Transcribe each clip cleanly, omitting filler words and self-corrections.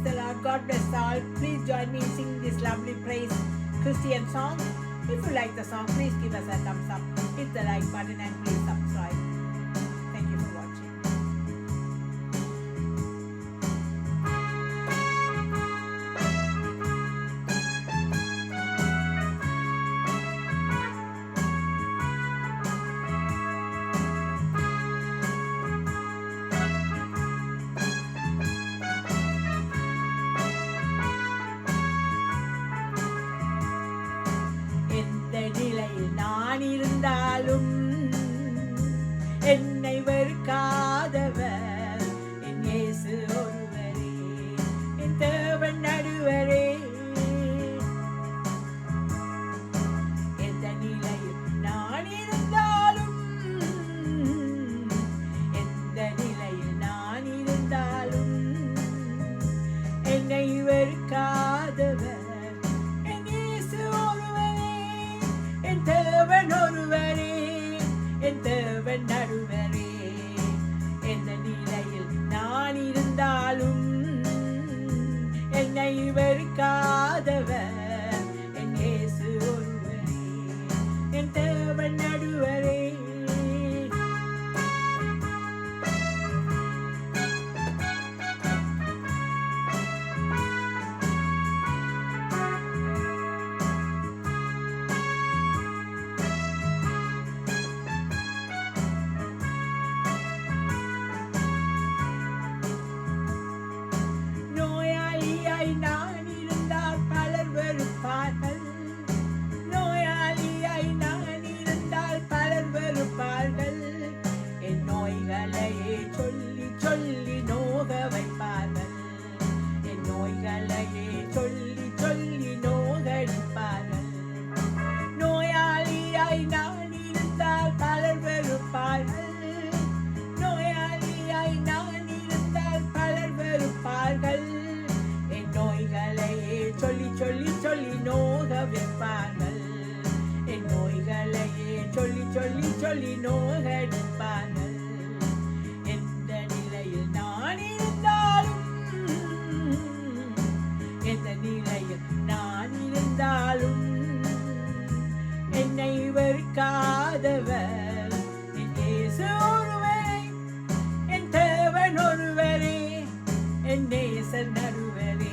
Praise the Lord. God bless all. Please join me in singing this lovely praise Christian song. If you like the song, please give us a thumbs up. Hit the like button and please subscribe. Thank you for watching. நிலையில் நான் இருந்தாலும் என்னை வெறுக்காதவர் என் இயேசு ஒருவரே, என் தேவன் நடுவரே. எந்த நிலையில் நான் இருந்தாலும், எந்த நிலையில் நான் இருந்தாலும் என்னை வெறுக்காதவர் தேவன் ஒருவரே, என் தேவன் நடுவரே. எந்த நிலையில் நான் இருந்தாலும் என்னை வெறுக்காதவர் என் இயேசு ஒருவரே, என் தேவன் நடுவரே. நான் இருந்தால் பலர் வெறுப்பார்கள், நோயாளியாய் நான் இருந்தால் பலர் வெறுப்பார்கள். என் நோய்களையே சொல்லி சொல்லி நோக வைப்பார்கள், என் நோய்களையே சொல்லி சொல்லி நோகடிப்பார்கள். நோயாளியாய் நான் இருந்தால் பலர் வெறுப்பார்கள், நோயாளியாய் நான் இருந்தால் பலர் வெறுப்பார்கள். நோய்களையே சொல்லி சொல்லி சொல்லி நோக வைப்பார்கள், என் நோய்களையே சொல்லி சொல்லி சொல்லி நோகடிப்பார்கள். எந்த நிலையில் நான் இருந்தாலும், எந்த நிலையில் நான் இருந்தாலும் என்னை வெறுக்காதவர் என் இயேசு ஒருவரே, என் தேவன் ஒருவரே, என் நேசர் நடுவரே.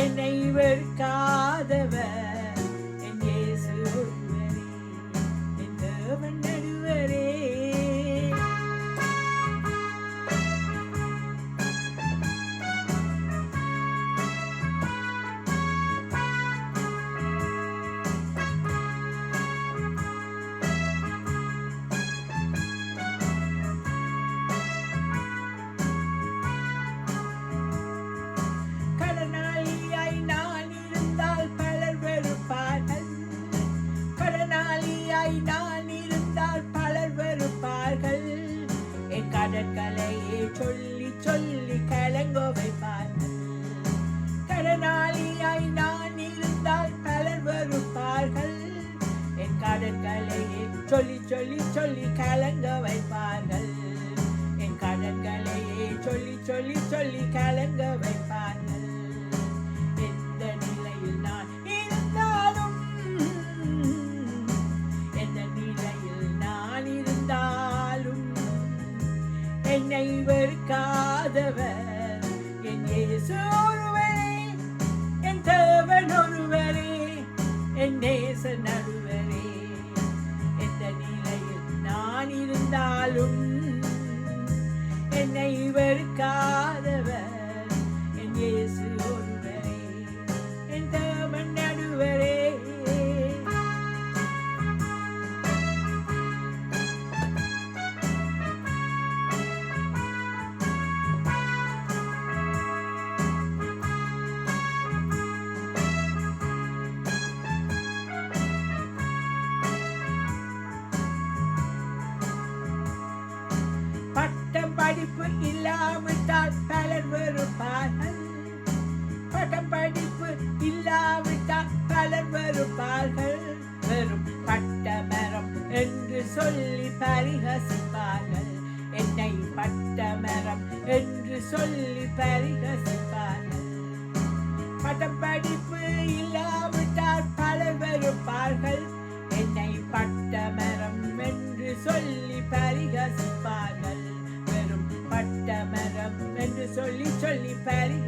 என்னை வெறுக்காதவர் என் இயேசு ஒருவரே, என் தேவன் நடுவரே. நான் இருந்தால் பலர் வெறுப்பார்கள், என் கடற்களையே சொல்லி சொல்லி கலங்க வைப்பார்கள். கடனாளியாய் நான் இருந்தால் பலர் வெறுப்பார்கள், என் கடற்களையே சொல்லி சொல்லி சொல்லி கலங்க வைப்பார்கள். என் கடற்களையே சொல்லி சொல்லி சொல்லி கலங்க வைப்பார்கள். எந்த நிலையில் நான் இருந்தாலும், என்னை வெறுக்காதவர் என் இயேசு ஒருவரே, என் தேவன் ஒருவரே, என் நேசர் நடுவரே. எந்த நிலையில் நான் இருந்தாலும் என்னை வெறுக்காதவர் என் இயேசு ஒருவரே, என் தேவன் நடுவரே. படிப்பு இல்லாவிட்டால் பலர் வெறுப்பார்கள், பட்டம் படிப்பு இல்லாவிட்டால் பலர் வெறுப்பார்கள். வெறும் பட்ட மரம் என்று சொல்லி பரிகசிப்பார்கள். என்னை பட்டமரம் என்று சொல்லி பரிகசிப்பார்கள். பட்டப்படிப்பு இல்லாவிட்டால் பலர் வெறுப்பார்கள். என்னை பட்டமரம் என்று சொல்லி பரிகசிப்பார்கள். வெறும் பட்டமரம் என்று சொல்லி பரிகசிப்பார்கள்.